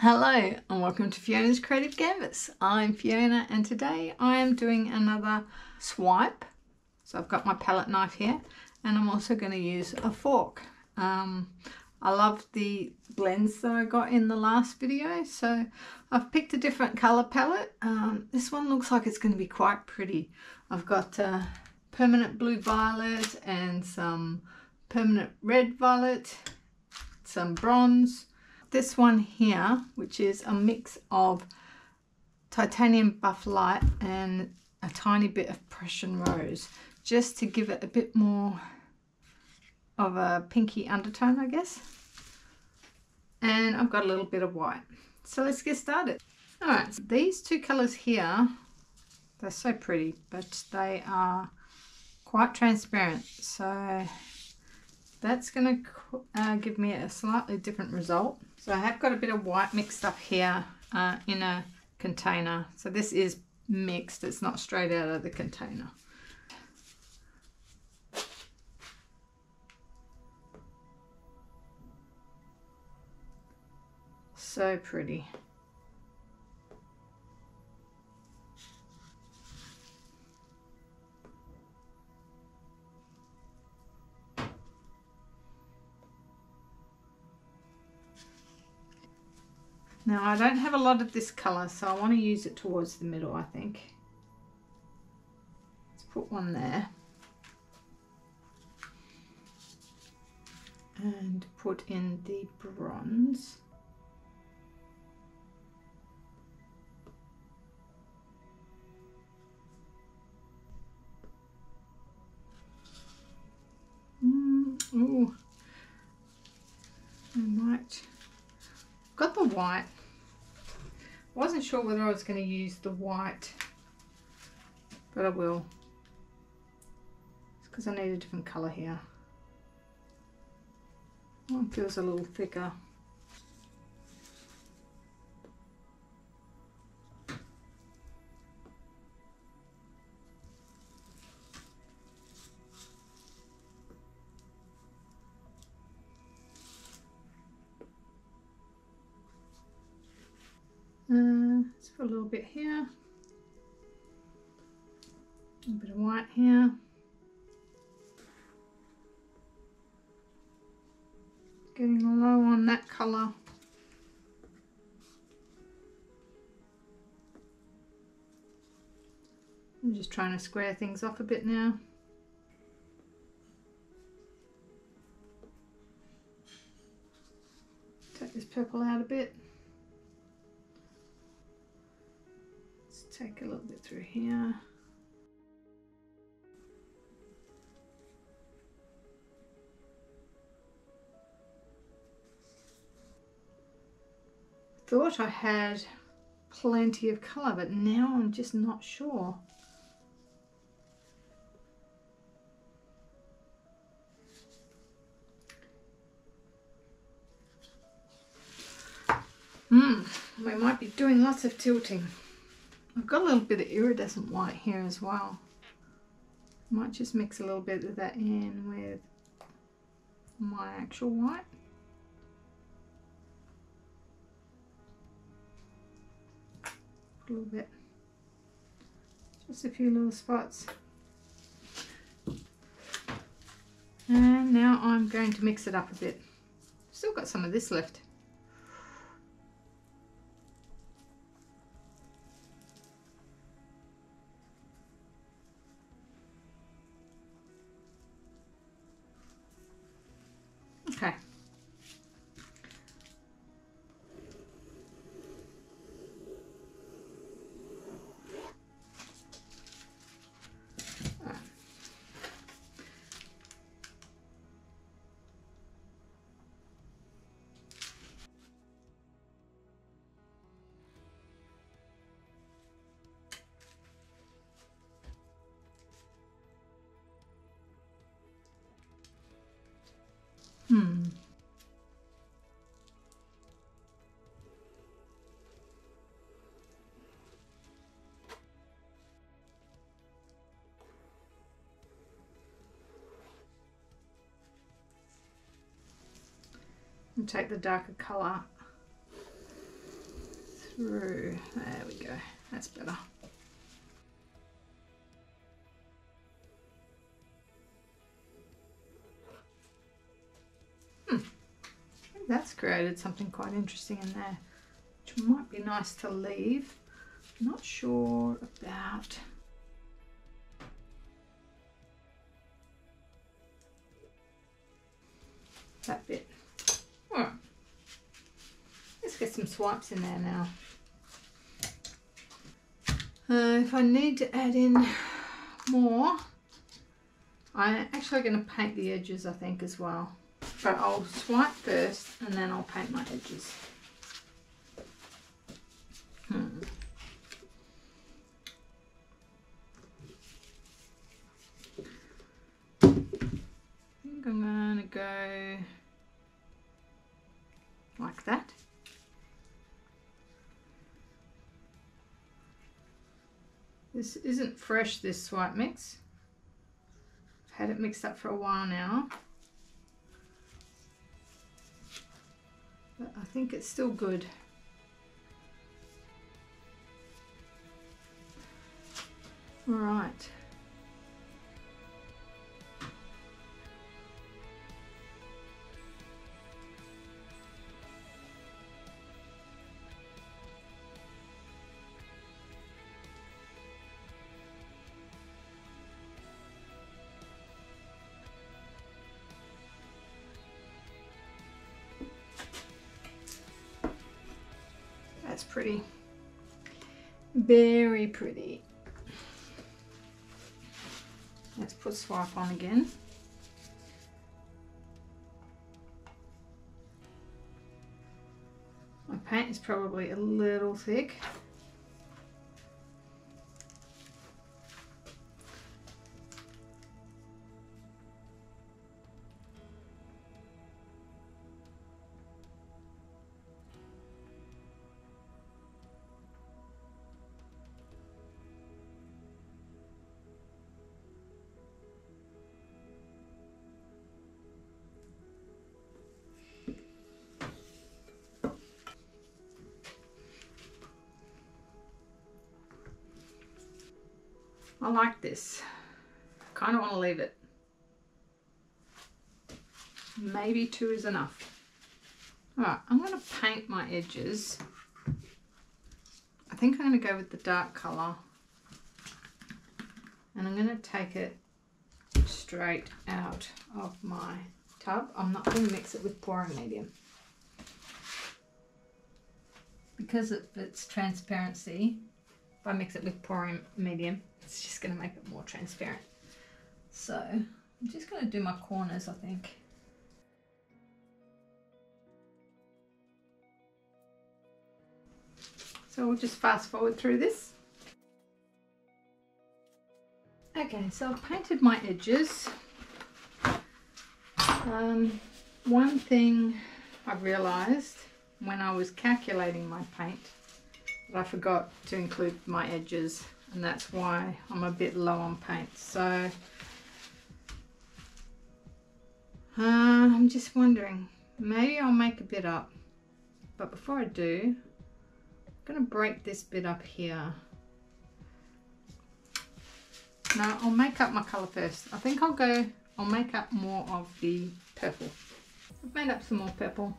Hello and welcome to Fiona's Creative Canvas. I'm Fiona and today I am doing another swipe. So I've got my palette knife here and I'm also going to use a fork. I love the blends that I got in the last video, so I've picked a different colour palette. This one looks like it's going to be quite pretty. I've got permanent blue violet and some permanent red violet, some bronze. This one here, which is a mix of titanium buff light and a tiny bit of Persian Rose, just to give it a bit more of a pinky undertone, I guess. And I've got a little bit of white. So let's get started. All right, so these two colors here, they're so pretty, but they are quite transparent. So that's going to give me a slightly different result. So I have got a bit of white mixed up here in a container. So this is mixed, it's not straight out of the container. So pretty. Now I don't have a lot of this colour, so I want to use it towards the middle, I think. Let's put one there. And put in the bronze. Ooh. I might. Got the white. Wasn't sure whether I was going to use the white, but I will. It's because I need a different colour here. Oh, it feels a little thicker. Let's put a little bit here, a bit of white here. Getting low on that colour. I'm just trying to square things off a bit now. Take this purple out a bit. Take a little bit through here. Thought I had plenty of colour, but now I'm just not sure. We might be doing lots of tilting. I've got a little bit of iridescent white here as well. Might just mix a little bit of that in with my actual white. A little bit. Just a few little spots. And now I'm going to mix it up a bit. Still got some of this left. Okay. and take the darker colour through. There we go. That's better. That's created something quite interesting in there, which might be nice to leave. Not sure about that bit. All right, let's get some swipes in there now. If I need to add in more, I'm actually going to paint the edges, I think, as well. But I'll swipe first and then I'll paint my edges. I think I'm going to go like that. This isn't fresh, this swipe mix. I've had it mixed up for a while now. But I think it's still good. All right. That's pretty. Very pretty. Let's put swipe on again. My paint is probably a little thick. I like this. Kind of want to leave it. Maybe 2 is enough. Alright, I'm going to paint my edges. I think I'm going to go with the dark colour. And I'm going to take it straight out of my tub. I'm not going to mix it with pouring medium. Because of its transparency, if I mix it with pouring medium, it's just going to make it more transparent. So I'm just going to do my corners, I think. So we'll just fast forward through this. Okay, so I've painted my edges. One thing I realised when I was calculating my paint, that I forgot to include my edges, and that's why I'm a bit low on paint. So I'm just wondering, maybe I'll make a bit up, but before I do, I'm going to break this bit up here. No, I'll make up my colour first. I think I'll make up more of the purple. I've made up some more purple,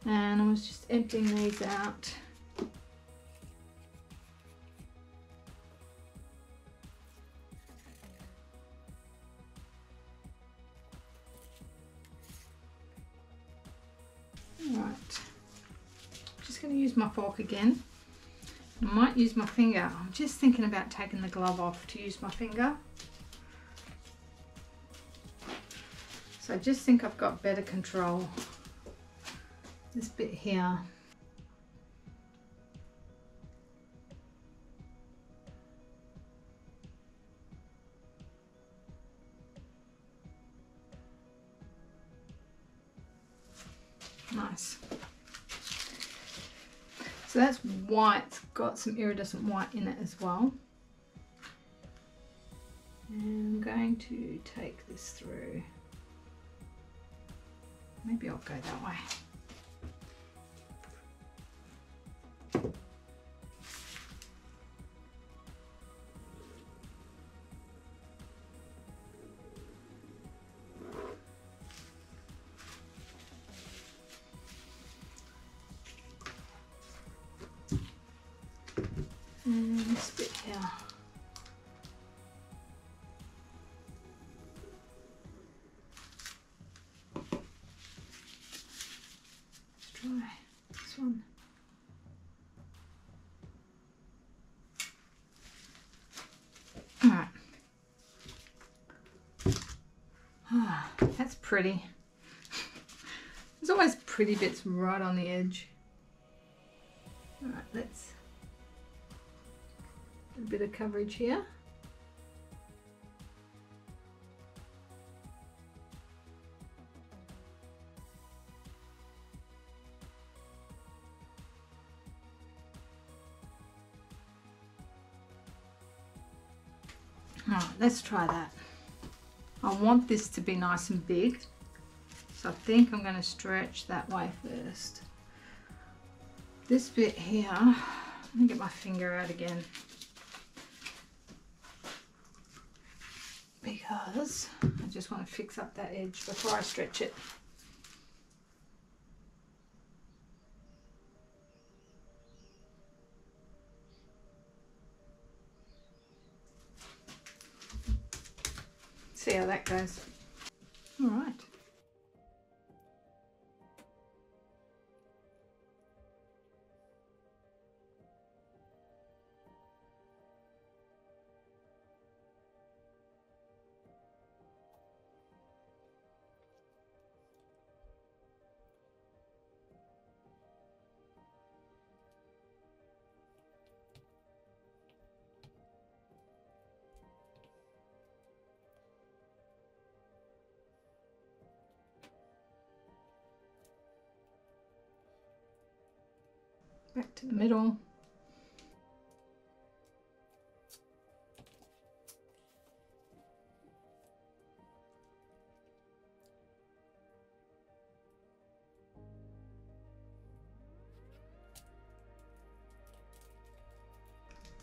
and I was just emptying these out. Alright, just going to use my fork again. I might use my finger. I'm just thinking about taking the glove off to use my finger. So I just think I've got better control. This bit here. Nice. So that's white, it's got some iridescent white in it as well. And I'm going to take this through. Maybe I'll go that way. And this bit here. Let's try this one. Alright. Ah, that's pretty. There's always pretty bits right on the edge. Alright, let's a bit of coverage here. Alright, let's try that. I want this to be nice and big, so I think I'm going to stretch that way first. This bit here, let me get my finger out again, because I just want to fix up that edge before I stretch it. See how that goes. All right. Back to the middle.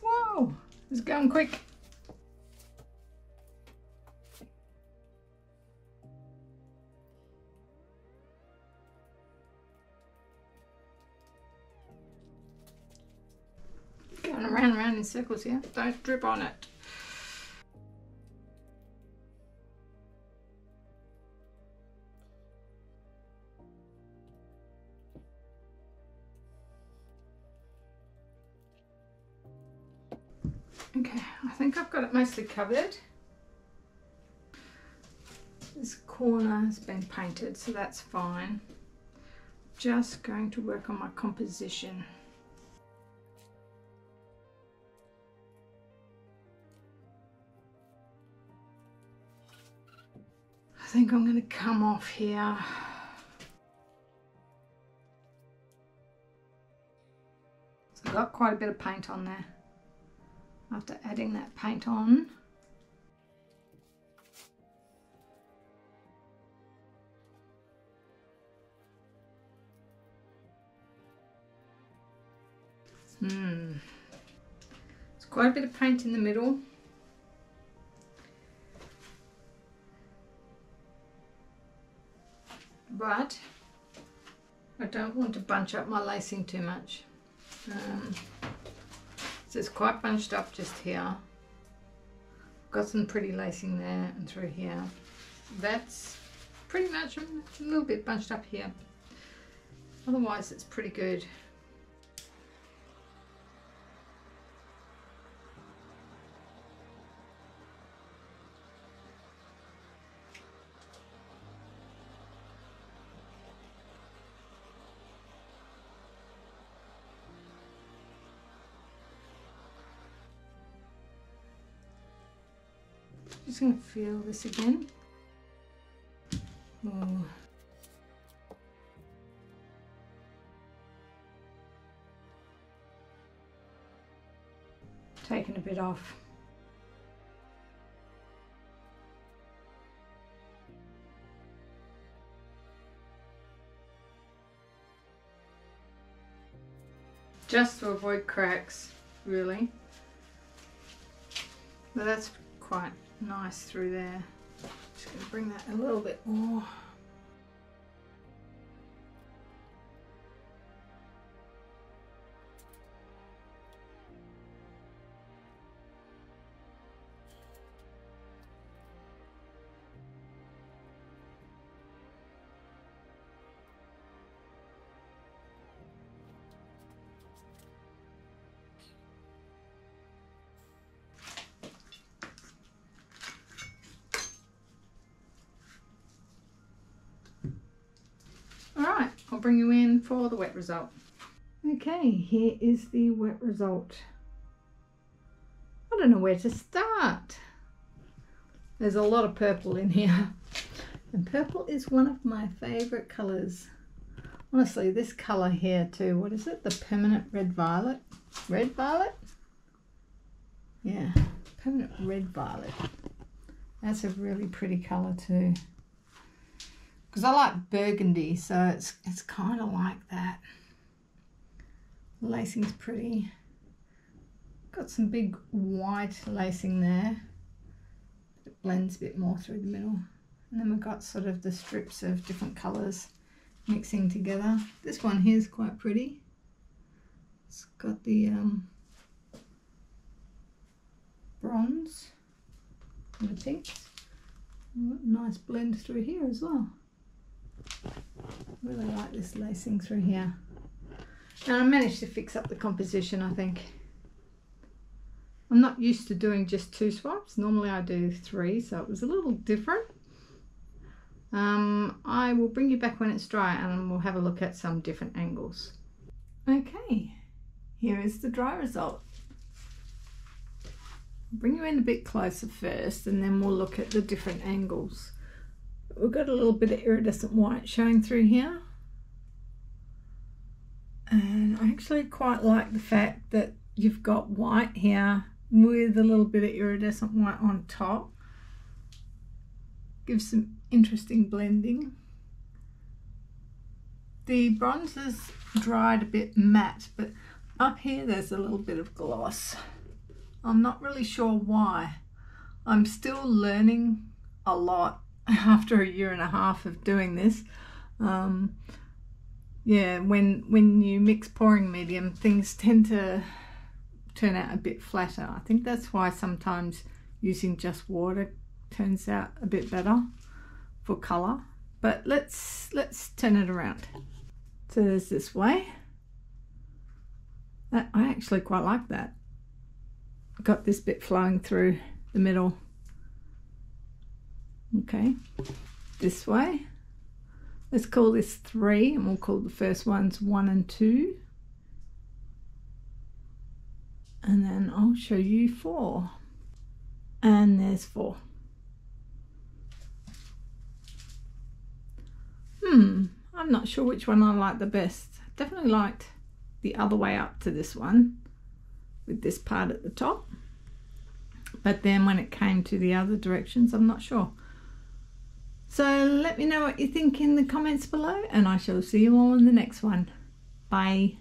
Whoa, it's going quick. Going around and around in circles here. Don't drip on it. Okay, I think I've got it mostly covered. This corner has been painted, so that's fine. Just going to work on my composition. I think I'm going to come off here. So I've got quite a bit of paint on there. After adding that paint on, it's quite a bit of paint in the middle. But I don't want to bunch up my lacing too much. So it's quite bunched up just here. Got some pretty lacing there and through here. That's pretty much a little bit bunched up here. Otherwise it's pretty good. Just going to feel this again. Oh. Taking a bit off. Just to avoid cracks, really. But that's quite nice through there. Just going to bring that a little bit more. Alright, I'll bring you in for the wet result. Okay, here is the wet result. I don't know where to start. There's a lot of purple in here. And purple is one of my favourite colours. Honestly, this colour here too, what is it? The permanent red violet? Red violet? Yeah, permanent red violet. That's a really pretty colour too. Because I like burgundy, so it's kind of like that. The lacing's pretty. Got some big white lacing there. It blends a bit more through the middle. And then we've got sort of the strips of different colours mixing together. This one here is quite pretty. It's got the bronze and the pink. Nice blend through here as well. Really like this lacing through here. And I managed to fix up the composition, I think. I'm not used to doing just 2 swipes. Normally I do 3, so it was a little different. I will bring you back when it's dry and we'll have a look at some different angles. Okay, here is the dry result. I'll bring you in a bit closer first and then we'll look at the different angles. We've got a little bit of iridescent white showing through here. And I actually quite like the fact that you've got white here with a little bit of iridescent white on top. Gives some interesting blending. The bronze is dried a bit matte, but up here there's a little bit of gloss. I'm not really sure why. I'm still learning a lot after 1.5 years of doing this. Yeah, when you mix pouring medium, things tend to turn out a bit flatter. I think that's why sometimes using just water turns out a bit better for colour. But let's turn it around. So there's this way. I actually quite like that. Got this bit flowing through the middle. Okay, this way. Let's call this 3 and we'll call the first ones 1 and 2. And then I'll show you 4. And there's 4. I'm not sure which one I like the best. Definitely liked the other way up to this one with this part at the top. But then when it came to the other directions, I'm not sure. So let me know what you think in the comments below and I shall see you all in the next one. Bye.